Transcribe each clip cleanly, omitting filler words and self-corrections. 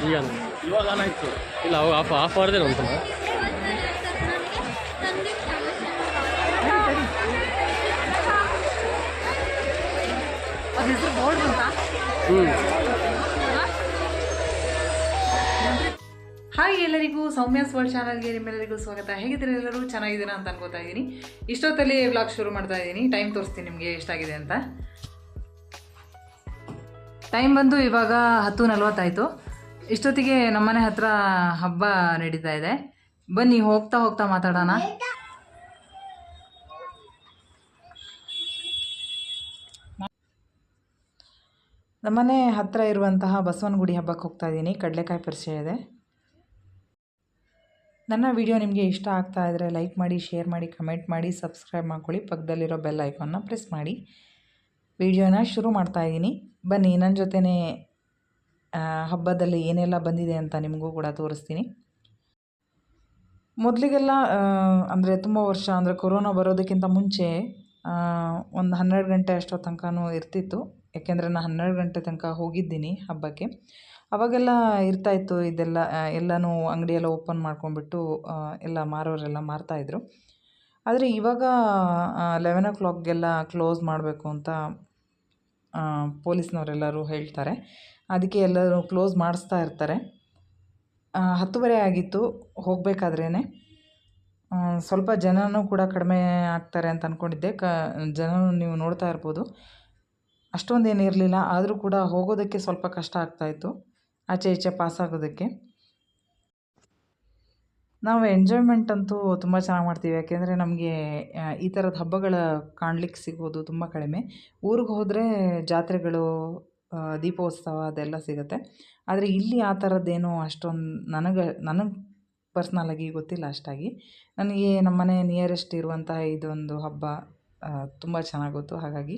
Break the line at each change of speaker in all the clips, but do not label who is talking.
ಈಗ ಇವಾಗ ಆನ್ ಆಯಿತು ಇಲ್ಲ ಅವಾಗ ಆಫ್ ಅವರ್ದೇ ಉಂಟು
ಹಾಯ್ ಎಲ್ಲರಿಗೂ ಸೌಮ್ಯಾಸ್ ವರ್ಲ್ಡ್ ಚಾನಲ್ಗೆ ನಿಮ್ಮೆಲ್ಲರಿಗೂ ಸ್ವಾಗತ. ಹೇಗಿದ್ದೀರಾ ಎಲ್ಲರೂ? ಚೆನ್ನಾಗಿದ್ದೀರಾ ಅಂತ ಅನ್ಕೋತಾ ಇದ್ದೀನಿ. ಇಷ್ಟೊತ್ತಲ್ಲಿ ವ್ಲಾಗ್ ಶುರು ಮಾಡ್ತಾ ಇದ್ದೀನಿ. ಟೈಮ್ ತೋರಿಸ್ತೀನಿ ನಿಮಗೆ ಎಷ್ಟಾಗಿದೆ ಅಂತ. ಟೈಮ್ ಬಂದು ಇವಾಗ 10:40 ಆಯಿತು. ಇಷ್ಟೊತ್ತಿಗೆ ನಮ್ಮನೆ ಹತ್ರ ಹಬ್ಬ ನಡೀತಾ ಇದೆ. ಬನ್ನಿ ಹೋಗ್ತಾ ಹೋಗ್ತಾ ಮಾತಾಡೋಣ. ನಮ್ಮನೆ ಹತ್ರ ಇರುವಂತಹ ಬಸವನಗುಡಿ ಹಬ್ಬಕ್ಕೆ ಹೋಗ್ತಾ ಇದ್ದೀನಿ. ಕಡಲೆಕಾಯಿ ಪರಿಚಯ ಇದೆ. ನನ್ನ ವಿಡಿಯೋ ನಿಮಗೆ ಇಷ್ಟ ಆಗ್ತಾ ಇದ್ದರೆ ಲೈಕ್ ಮಾಡಿ, ಶೇರ್ ಮಾಡಿ, ಕಮೆಂಟ್ ಮಾಡಿ, ಸಬ್ಸ್ಕ್ರೈಬ್ ಮಾಡ್ಕೊಳ್ಳಿ. ಪಕ್ಕದಲ್ಲಿರೋ ಬೆಲ್ ಐಕಾನ್ನ ಪ್ರೆಸ್ ಮಾಡಿ. ವಿಡಿಯೋನ ಶುರು ಮಾಡ್ತಾ ಇದ್ದೀನಿ. ಬನ್ನಿ ನನ್ನ ಜೊತೆನೇ ಹಬ್ಬದಲ್ಲಿ ಏನೆಲ್ಲ ಬಂದಿದೆ ಅಂತ ನಿಮಗೂ ಕೂಡ ತೋರಿಸ್ತೀನಿ. ಮೊದಲಿಗೆಲ್ಲ ಅಂದರೆ ತುಂಬ ವರ್ಷ ಅಂದರೆ ಕೊರೋನಾ ಬರೋದಕ್ಕಿಂತ ಮುಂಚೆ ಒಂದು 12 ಗಂಟೆ ಅಷ್ಟೋ ತನಕನೂ ಇರ್ತಿತ್ತು. ಯಾಕೆಂದರೆ ನಾನು 12 ಗಂಟೆ ತನಕ ಹೋಗಿದ್ದೀನಿ ಹಬ್ಬಕ್ಕೆ. ಅವಾಗೆಲ್ಲ ಇರ್ತಾಯಿತ್ತು ಇದೆಲ್ಲ, ಎಲ್ಲನೂ ಅಂಗಡಿಯೆಲ್ಲ ಓಪನ್ ಮಾಡ್ಕೊಂಡ್ಬಿಟ್ಟು ಎಲ್ಲ ಮಾರೋರೆಲ್ಲ ಮಾರ್ತಾಯಿದ್ರು. ಆದರೆ ಇವಾಗ 11 o'clockಗೆಲ್ಲ ಕ್ಲೋಸ್ ಮಾಡಬೇಕು ಅಂತ ಪೊಲೀಸ್ನವರೆಲ್ಲರೂ ಹೇಳ್ತಾರೆ. ಅದಕ್ಕೆ ಎಲ್ಲರೂ ಕ್ಲೋಸ್ ಮಾಡಿಸ್ತಾ ಇರ್ತಾರೆ. 10:30 ಆಗಿತ್ತು ಹೋಗಬೇಕಾದ್ರೇ. ಸ್ವಲ್ಪ ಜನನೂ ಕೂಡ ಕಡಿಮೆ ಆಗ್ತಾರೆ ಅಂತ ಅಂದ್ಕೊಂಡಿದ್ದೆ. ಜನನೂ ನೀವು ನೋಡ್ತಾ ಇರ್ಬೋದು, ಅಷ್ಟೊಂದೇನು ಇರಲಿಲ್ಲ. ಆದರೂ ಕೂಡ ಹೋಗೋದಕ್ಕೆ ಸ್ವಲ್ಪ ಕಷ್ಟ ಆಗ್ತಾಯಿತ್ತು, ಆಚೆ ಈಚೆ ಪಾಸಾಗೋದಕ್ಕೆ. ನಾವು ಎಂಜಾಯ್ಮೆಂಟ್ ಅಂತೂ ತುಂಬ ಚೆನ್ನಾಗಿ ಮಾಡ್ತೀವಿ. ಯಾಕೆಂದರೆ ನಮಗೆ ಈ ಥರದ ಹಬ್ಬಗಳ ಕಾಣಲಿಕ್ಕೆ ಸಿಗೋದು ತುಂಬ ಕಡಿಮೆ. ಊರಿಗೆ ಹೋದರೆ ಜಾತ್ರೆಗಳು, ದೀಪೋತ್ಸವ ಅದೆಲ್ಲ ಸಿಗುತ್ತೆ. ಆದರೆ ಇಲ್ಲಿ ಆ ಥರದ್ದೇನೋ ಅಷ್ಟೊಂದು ನನಗೆ ಪರ್ಸ್ನಲಾಗಿ ಗೊತ್ತಿಲ್ಲ ಅಷ್ಟಾಗಿ. ನನಗೆ ನಮ್ಮನೆ ನಿಯರೆಸ್ಟ್ ಇರುವಂತಹ ಇದೊಂದು ಹಬ್ಬ ತುಂಬ ಚೆನ್ನಾಗಿ ಗೊತ್ತು. ಹಾಗಾಗಿ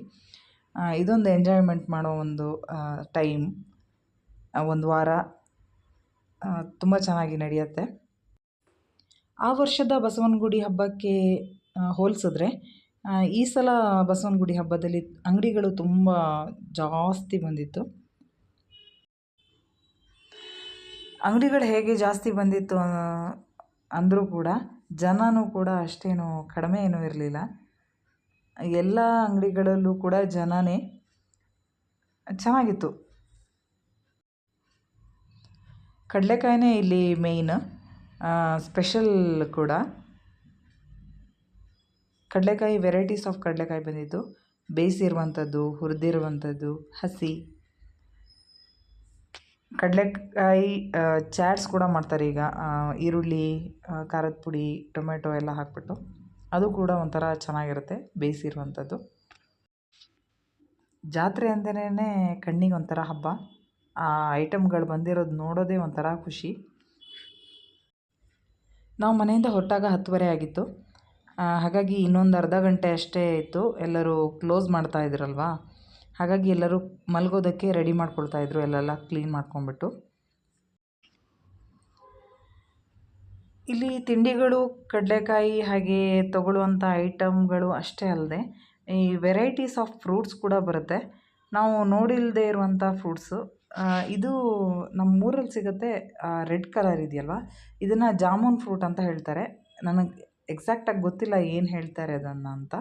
ಇದೊಂದು ಎಂಜಾಯ್ಮೆಂಟ್ ಮಾಡೋ ಒಂದು ಟೈಮ್, ಒಂದು ವಾರ ತುಂಬ ಚೆನ್ನಾಗಿ ನಡೆಯುತ್ತೆ. ಆ ವರ್ಷದ ಬಸವನಗುಡಿ ಹಬ್ಬಕ್ಕೆ ಹೋಲಿಸಿದ್ರೆ ಈ ಸಲ ಬಸವನಗುಡಿ ಹಬ್ಬದಲ್ಲಿ ಅಂಗಡಿಗಳು ತುಂಬ ಜಾಸ್ತಿ ಬಂದಿತ್ತು. ಅಂಗಡಿಗಳು ಹೇಗೆ ಜಾಸ್ತಿ ಬಂದಿತ್ತು ಅಂದರೂ ಕೂಡ ಜನನೂ ಕೂಡ ಅಷ್ಟೇನು ಕಡಿಮೆ ಏನೂ ಇರಲಿಲ್ಲ. ಎಲ್ಲ ಅಂಗಡಿಗಳಲ್ಲೂ ಕೂಡ ಜನನೇ ಚೆನ್ನಾಗಿತ್ತು. ಕಡಲೆಕಾಯಿನೇ ಇಲ್ಲಿ ಮೇಯ್ನ್ ಸ್ಪೆಷಲ್ ಕೂಡ. ಕಡಲೆಕಾಯಿ ವೆರೈಟೀಸ್ ಆಫ್ ಕಡಲೆಕಾಯಿ ಬಂದಿತ್ತು. ಬೇಯಿಸಿರುವಂಥದ್ದು, ಹುರಿದಿರುವಂಥದ್ದು, ಹಸಿ ಕಡಲೆಕಾಯಿ ಚಾಟ್ಸ್ ಕೂಡ ಮಾಡ್ತಾರೆ ಈಗ. ಈರುಳ್ಳಿ, ಖಾರದ ಪುಡಿ, ಟೊಮೆಟೊ ಎಲ್ಲ ಹಾಕ್ಬಿಟ್ಟು ಅದು ಕೂಡ ಒಂಥರ ಚೆನ್ನಾಗಿರುತ್ತೆ ಬೇಯಿಸಿರುವಂಥದ್ದು. ಜಾತ್ರೆ ಅಂದ್ರೇ ಕಣ್ಣಿಗೆ ಒಂಥರ ಹಬ್ಬ. ಆ ಐಟಮ್ಗಳು ಬಂದಿರೋದು ನೋಡೋದೇ ಒಂಥರ ಖುಷಿ. ನಾವು ಮನೆಯಿಂದ ಹೊರಟಾಗ 10:30 ಆಗಿತ್ತು. ಹಾಗಾಗಿ ಇನ್ನೊಂದು ಅರ್ಧ ಗಂಟೆ ಅಷ್ಟೇ ಇತ್ತು. ಎಲ್ಲರೂ ಕ್ಲೋಸ್ ಮಾಡ್ತಾಯಿದ್ರಲ್ವ, ಹಾಗಾಗಿ ಎಲ್ಲರೂ ಮಲಗೋದಕ್ಕೆ ರೆಡಿ ಮಾಡ್ಕೊಳ್ತಾಯಿದ್ರು. ಎಲ್ಲೆಲ್ಲ ಕ್ಲೀನ್ ಮಾಡ್ಕೊಂಡ್ಬಿಟ್ಟು. ಇಲ್ಲಿ ತಿಂಡಿಗಳು, ಕಡಲೆಕಾಯಿ ಹಾಗೆ ತಗೊಳ್ಳುವಂಥ ಐಟಮ್ಗಳು ಅಷ್ಟೇ ಅಲ್ಲದೆ ಈ ವೆರೈಟೀಸ್ ಆಫ್ ಫ್ರೂಟ್ಸ್ ಕೂಡ ಬರುತ್ತೆ. ನಾವು ನೋಡಿಲ್ಲದೆ ಇರುವಂಥ ಫ್ರೂಟ್ಸು. ಇದು ನಮ್ಮೂರಲ್ಲಿ ಸಿಗುತ್ತೆ. ರೆಡ್ ಕಲರ್ ಇದೆಯಲ್ವ, ಇದನ್ನು ಜಾಮೂನ್ ಫ್ರೂಟ್ ಅಂತ ಹೇಳ್ತಾರೆ. ನನಗೆ ಎಕ್ಸಾಕ್ಟಾಗಿ ಗೊತ್ತಿಲ್ಲ ಏನು ಹೇಳ್ತಾರೆ ಅದನ್ನು ಅಂತ.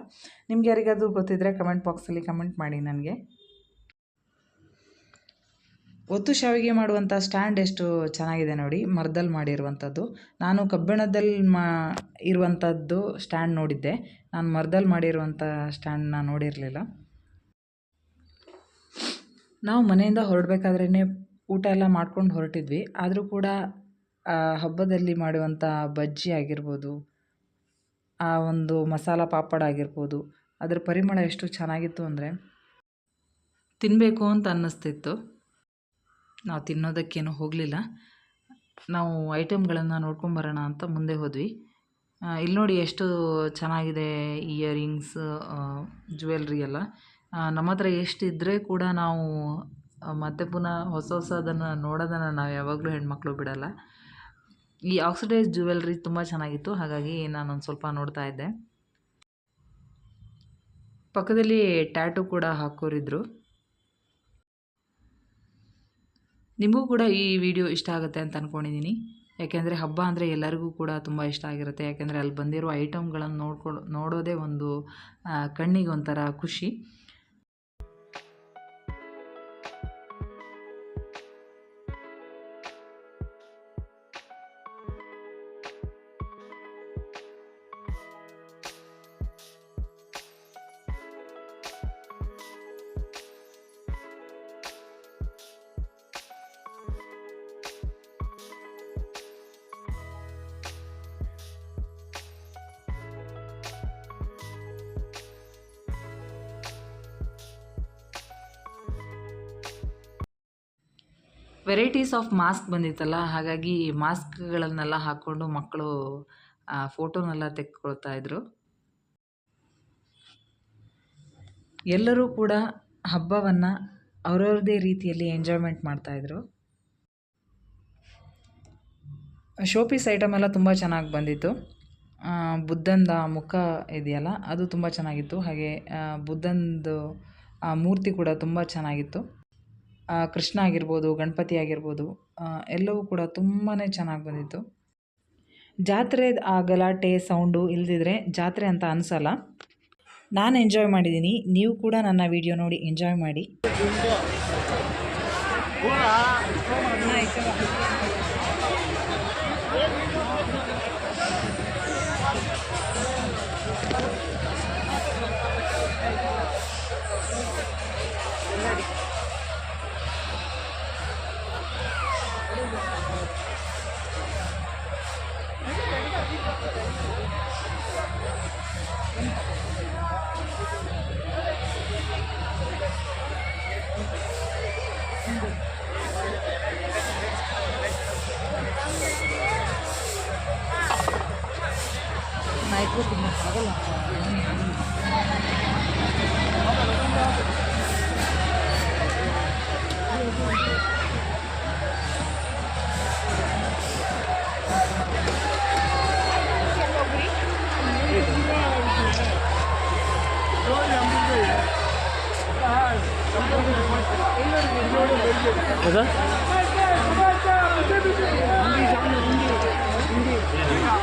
ನಿಮ್ಗೆ ಯಾರಿಗಾದರೂ ಗೊತ್ತಿದ್ದರೆ ಕಮೆಂಟ್ ಬಾಕ್ಸಲ್ಲಿ ಕಮೆಂಟ್ ಮಾಡಿ ನನಗೆ. ಒತ್ತು ಶಾವಿಗೆ ಮಾಡುವಂಥ ಸ್ಟ್ಯಾಂಡ್ ಎಷ್ಟು ಚೆನ್ನಾಗಿದೆ ನೋಡಿ, ಮರದಲ್ಲಿ ಮಾಡಿರುವಂಥದ್ದು. ನಾನು ಕಬ್ಬಿಣದಲ್ಲಿ ಇರುವಂಥದ್ದು ಸ್ಟ್ಯಾಂಡ್ ನೋಡಿದ್ದೆ. ನಾನು ಮರದಲ್ಲಿ ಮಾಡಿರುವಂಥ ಸ್ಟ್ಯಾಂಡನ್ನ ನೋಡಿರಲಿಲ್ಲ. ನಾವು ಮನೆಯಿಂದ ಹೊರಡಬೇಕಾದ್ರೇ ಊಟ ಎಲ್ಲ ಮಾಡ್ಕೊಂಡು ಹೊರಟಿದ್ವಿ. ಆದರೂ ಕೂಡ ಹಬ್ಬದಲ್ಲಿ ಮಾಡುವಂಥ ಬಜ್ಜಿ ಆಗಿರ್ಬೋದು, ಆ ಒಂದು ಮಸಾಲ ಪಾಪಡ್ ಆಗಿರ್ಬೋದು, ಅದರ ಪರಿಮಳ ಎಷ್ಟು ಚೆನ್ನಾಗಿತ್ತು ಅಂದರೆ ತಿನ್ನಬೇಕು ಅಂತ ಅನ್ನಿಸ್ತಿತ್ತು. ನಾವು ತಿನ್ನೋದಕ್ಕೇನು ಹೋಗಲಿಲ್ಲ. ನಾವು ಐಟಮ್ಗಳನ್ನು ನೋಡ್ಕೊಂಬರೋಣ ಅಂತ ಮುಂದೆ ಹೋದ್ವಿ. ಇಲ್ಲಿ ನೋಡಿ ಎಷ್ಟು ಚೆನ್ನಾಗಿದೆ ಇಯರಿಂಗ್ಸ್, ಜ್ಯುವೆಲ್ರಿ ಎಲ್ಲ. ನಮ್ಮ ಹತ್ರ ಎಷ್ಟಿದ್ದರೆ ಕೂಡ ನಾವು ಮತ್ತೆ ಪುನಃ ಹೊಸದನ್ನು ನೋಡೋದನ್ನು ನಾವು ಯಾವಾಗಲೂ ಹೆಣ್ಮಕ್ಳು ಬಿಡಲ್ಲ. ಈ ಆಕ್ಸಿಡೈಸ್ ಜ್ಯುವೆಲ್ರಿ ತುಂಬ ಚೆನ್ನಾಗಿತ್ತು. ಹಾಗಾಗಿ ನಾನೊಂದು ಸ್ವಲ್ಪ ನೋಡ್ತಾ ಇದ್ದೆ. ಪಕ್ಕದಲ್ಲಿ ಟ್ಯಾಟೂ ಕೂಡ ಹಾಕೋರಿದ್ರು. ನಿಮಗೂ ಕೂಡ ಈ ವಿಡಿಯೋ ಇಷ್ಟ ಆಗುತ್ತೆ ಅಂತ ಅಂದ್ಕೊಂಡಿದ್ದೀನಿ. ಯಾಕೆಂದರೆ ಹಬ್ಬ ಅಂದರೆ ಎಲ್ಲರಿಗೂ ಕೂಡ ತುಂಬ ಇಷ್ಟ ಆಗಿರುತ್ತೆ. ಯಾಕೆಂದರೆ ಅಲ್ಲಿ ಬಂದಿರೋ ಐಟಮ್ಗಳನ್ನು ನೋಡೋದೇ ಒಂದು ಕಣ್ಣಿಗೆ ಒಂಥರ ಖುಷಿ. ವೆರೈಟೀಸ್ ಆಫ್ ಮಾಸ್ಕ್ ಬಂದಿತ್ತಲ್ಲ, ಹಾಗಾಗಿ ಮಾಸ್ಕ್ಗಳನ್ನೆಲ್ಲ ಹಾಕ್ಕೊಂಡು ಮಕ್ಕಳು ಫೋಟೋನೆಲ್ಲ ತೆಗೆದುಕೊಳ್ತಾ ಇದ್ರು. ಎಲ್ಲರೂ ಕೂಡ ಹಬ್ಬವನ್ನು ಅವರವ್ರದ್ದೇ ರೀತಿಯಲ್ಲಿ ಎಂಜಾಯ್ಮೆಂಟ್ ಮಾಡ್ತಾಯಿದ್ರು. ಶೋಪೀಸ್ ಐಟಮ್ ಎಲ್ಲ ತುಂಬ ಚೆನ್ನಾಗಿ ಬಂದಿತ್ತು. ಬುದ್ಧಂದ ಮುಖ ಇದೆಯಲ್ಲ, ಅದು ತುಂಬ ಚೆನ್ನಾಗಿತ್ತು. ಹಾಗೆ ಬುದ್ಧಂದು ಮೂರ್ತಿ ಕೂಡ ತುಂಬ ಚೆನ್ನಾಗಿತ್ತು. ಕೃಷ್ಣ ಆಗಿರ್ಬೋದು, ಗಣಪತಿ ಆಗಿರ್ಬೋದು, ಎಲ್ಲವೂ ಕೂಡ ತುಂಬಾ ಚೆನ್ನಾಗಿ ಬಂದಿತ್ತು. ಜಾತ್ರೆ ಆ ಗಲಾಟೆ ಸೌಂಡು ಇಲ್ದಿದ್ರೆ ಜಾತ್ರೆ ಅಂತ ಅನಿಸಲ್ಲ. ನಾನು ಎಂಜಾಯ್ ಮಾಡಿದ್ದೀನಿ. ನೀವು ಕೂಡ ನನ್ನ ವಿಡಿಯೋ ನೋಡಿ ಎಂಜಾಯ್ ಮಾಡಿ.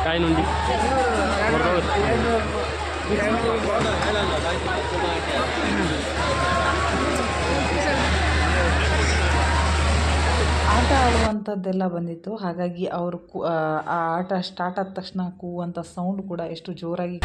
काय नुंडी
ಆಟ ಆಡುವಂಥದ್ದೆಲ್ಲ ಬಂದಿತ್ತು. ಹಾಗಾಗಿ ಅವರು ಆ ಆಟ ಸ್ಟಾರ್ಟ್ ಆದ ತಕ್ಷಣ ಕೂಗುವಂಥ ಸೌಂಡ್ ಕೂಡ ಎಷ್ಟು ಜೋರಾಗಿ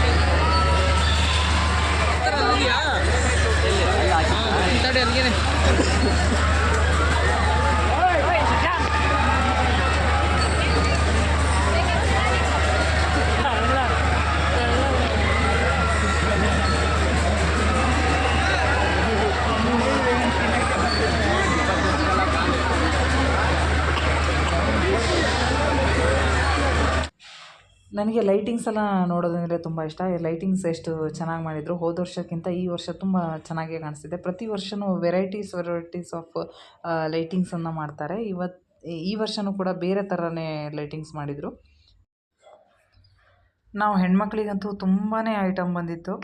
ನನಗೆ ಲೈಟಿಂಗ್ಸ್ ಎಲ್ಲ ನೋಡೋದಂದರೆ ತುಂಬ ಇಷ್ಟ. ಈ ಲೈಟಿಂಗ್ಸ್ ಎಷ್ಟು ಚೆನ್ನಾಗಿ ಮಾಡಿದರು. ಹೋದ ವರ್ಷಕ್ಕಿಂತ ಈ ವರ್ಷ ತುಂಬ ಚೆನ್ನಾಗೇ ಕಾಣಿಸ್ತಿದೆ. ಪ್ರತಿ ವರ್ಷವೂ ವೆರೈಟೀಸ್ ಆಫ್ ಲೈಟಿಂಗ್ಸನ್ನು ಮಾಡ್ತಾರೆ. ಈ ವರ್ಷವೂ ಕೂಡ ಬೇರೆ ಥರನೇ ಲೈಟಿಂಗ್ಸ್ ಮಾಡಿದರು. ನಾವು ಹೆಣ್ಮಕ್ಳಿಗಂತೂ ತುಂಬಾ ಐಟಮ್ ಬಂದಿತ್ತು.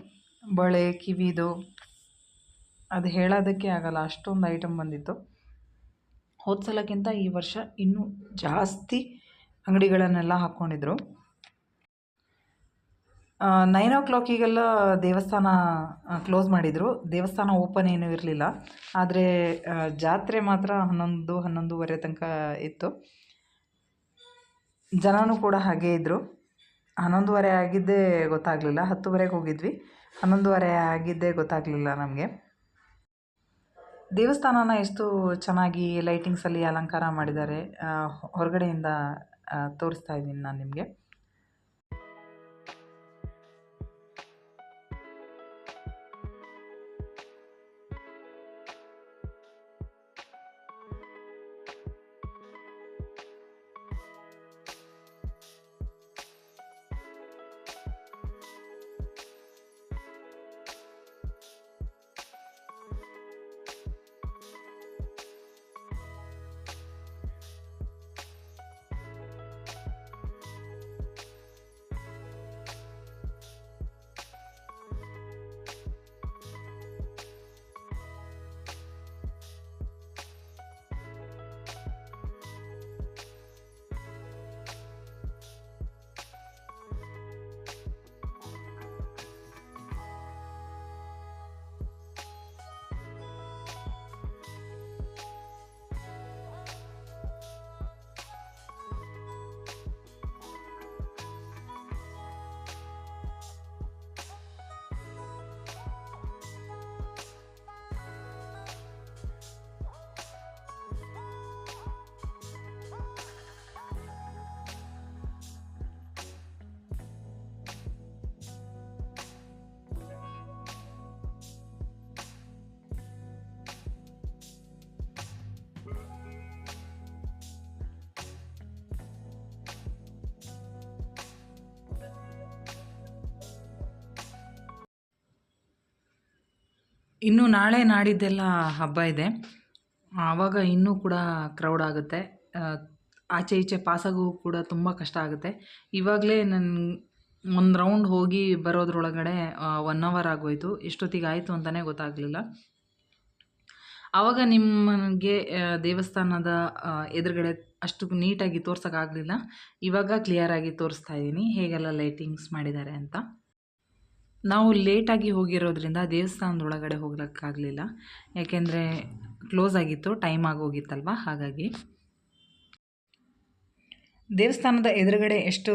ಬಳೆ, ಕಿವಿದು, ಅದು ಹೇಳೋದಕ್ಕೆ ಆಗಲ್ಲ, ಅಷ್ಟೊಂದು ಐಟಮ್ ಬಂದಿತ್ತು. ಹೋದ ಸಲಕ್ಕಿಂತ ಈ ವರ್ಷ ಇನ್ನೂ ಜಾಸ್ತಿ ಅಂಗಡಿಗಳನ್ನೆಲ್ಲ ಹಾಕ್ಕೊಂಡಿದ್ರು. 9 o'clock ದೇವಸ್ಥಾನ ಕ್ಲೋಸ್ ಮಾಡಿದರು. ದೇವಸ್ಥಾನ ಓಪನ್ ಏನೂ ಇರಲಿಲ್ಲ. ಆದರೆ ಜಾತ್ರೆ ಮಾತ್ರ 11-11:30 ತನಕ ಇತ್ತು. ಜನನೂ ಕೂಡ ಹಾಗೇ ಇದ್ದರು. 11:30 ಆಗಿದ್ದೇ ಗೊತ್ತಾಗಲಿಲ್ಲ. 10:00 ಹೋಗಿದ್ವಿ. 11:30 ಆಗಿದ್ದೇ ಗೊತ್ತಾಗಲಿಲ್ಲ ನಮಗೆ. ದೇವಸ್ಥಾನನ ಎಷ್ಟು ಚೆನ್ನಾಗಿ ಲೈಟಿಂಗ್ಸಲ್ಲಿ ಅಲಂಕಾರ ಮಾಡಿದ್ದಾರೆ. ಹೊರಗಡೆಯಿಂದ ತೋರಿಸ್ತಾ ಇದ್ದೀನಿ ನಾನು ನಿಮಗೆ. ಇನ್ನು ನಾಳೆ ನಾಡಿದ್ದೆಲ್ಲ ಹಬ್ಬ ಇದೆ. ಆವಾಗ ಇನ್ನೂ ಕೂಡ ಕ್ರೌಡ್ ಆಗುತ್ತೆ. ಆಚೆ ಈಚೆ ಪಾಸಾಗೂ ಕೂಡ ತುಂಬ ಕಷ್ಟ ಆಗುತ್ತೆ. ಇವಾಗಲೇ ಒಂದು ರೌಂಡ್ ಹೋಗಿ ಬರೋದ್ರೊಳಗಡೆ 1 ಅವರ್ ಆಗೋಯಿತು. ಎಷ್ಟೊತ್ತಿಗೆ ಆಯಿತು ಅಂತಲೇ ಗೊತ್ತಾಗಲಿಲ್ಲ. ಆವಾಗ ನಿಮಗೆ ದೇವಸ್ಥಾನದ ಎದುರುಗಡೆ ಅಷ್ಟು ನೀಟಾಗಿ ತೋರ್ಸೋಕ್ಕಾಗಲಿಲ್ಲ. ಇವಾಗ ಕ್ಲಿಯರಾಗಿ ತೋರಿಸ್ತಾ ಇದ್ದೀನಿ ಹೇಗೆಲ್ಲ ಲೈಟಿಂಗ್ಸ್ ಮಾಡಿದ್ದಾರೆ ಅಂತ. ನಾವು ಲೇಟಾಗಿ ಹೋಗಿರೋದ್ರಿಂದ ದೇವಸ್ಥಾನದೊಳಗಡೆ ಹೋಗೋಕ್ಕಾಗಲಿಲ್ಲ. ಯಾಕೆಂದರೆ ಕ್ಲೋಸ್ ಆಗಿತ್ತು, ಟೈಮ್ ಆಗೋಗಿತ್ತಲ್ವ, ಹಾಗಾಗಿ. ದೇವಸ್ಥಾನದ ಎದುರುಗಡೆ ಎಷ್ಟು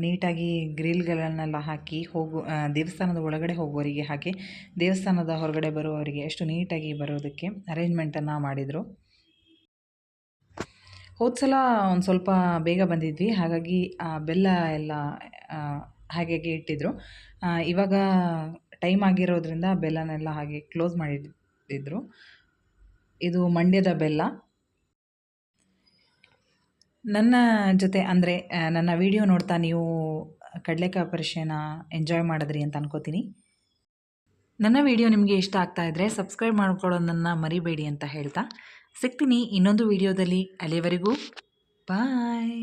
ನೀಟಾಗಿ ಗ್ರಿಲ್ಗಳನ್ನೆಲ್ಲ ಹಾಕಿ ದೇವಸ್ಥಾನದ ಒಳಗಡೆ ಹೋಗುವವರಿಗೆ ಹಾಗೆ ದೇವಸ್ಥಾನದ ಹೊರಗಡೆ ಬರುವವರಿಗೆ ಎಷ್ಟು ನೀಟಾಗಿ ಬರೋದಕ್ಕೆ ಅರೇಂಜ್ಮೆಂಟನ್ನು ಮಾಡಿದರು. ಹೋದ ಸಲ ಒಂದು ಸ್ವಲ್ಪ ಬೇಗ ಬಂದಿದ್ವಿ, ಹಾಗಾಗಿ ಬೆಲ್ಲ ಎಲ್ಲ ಹಾಗೆ ಇಟ್ಟಿದ್ರು. ಇವಾಗ ಟೈಮ್ ಆಗಿರೋದ್ರಿಂದ ಬೆಲ್ಲನೆಲ್ಲ ಹಾಗೆ ಕ್ಲೋಸ್ ಮಾಡಿಟ್ಟಿದ್ರು. ಇದು ಮಂಡ್ಯದ ಬೆಲ್ಲ. ನನ್ನ ಜೊತೆ ಅಂದರೆ ನನ್ನ ವಿಡಿಯೋ ನೋಡ್ತಾ ನೀವು ಕಡಲೆಕಾಯಿ ಪರಿಷೆನ ಎಂಜಾಯ್ ಮಾಡಿದ್ರಿ ಅಂತ ಅನ್ಕೋತೀನಿ. ನನ್ನ ವಿಡಿಯೋ ನಿಮಗೆ ಇಷ್ಟ ಆಗ್ತಾ ಇದ್ದರೆ ಸಬ್ಸ್ಕ್ರೈಬ್ ಮಾಡ್ಕೊಳ್ಳೋದನ್ನು ಮರಿಬೇಡಿ ಅಂತ ಹೇಳ್ತಾ ಸಿಗ್ತೀನಿ ಇನ್ನೊಂದು ವಿಡಿಯೋದಲ್ಲಿ. ಅಲ್ಲಿವರೆಗೂ ಬಾಯ್.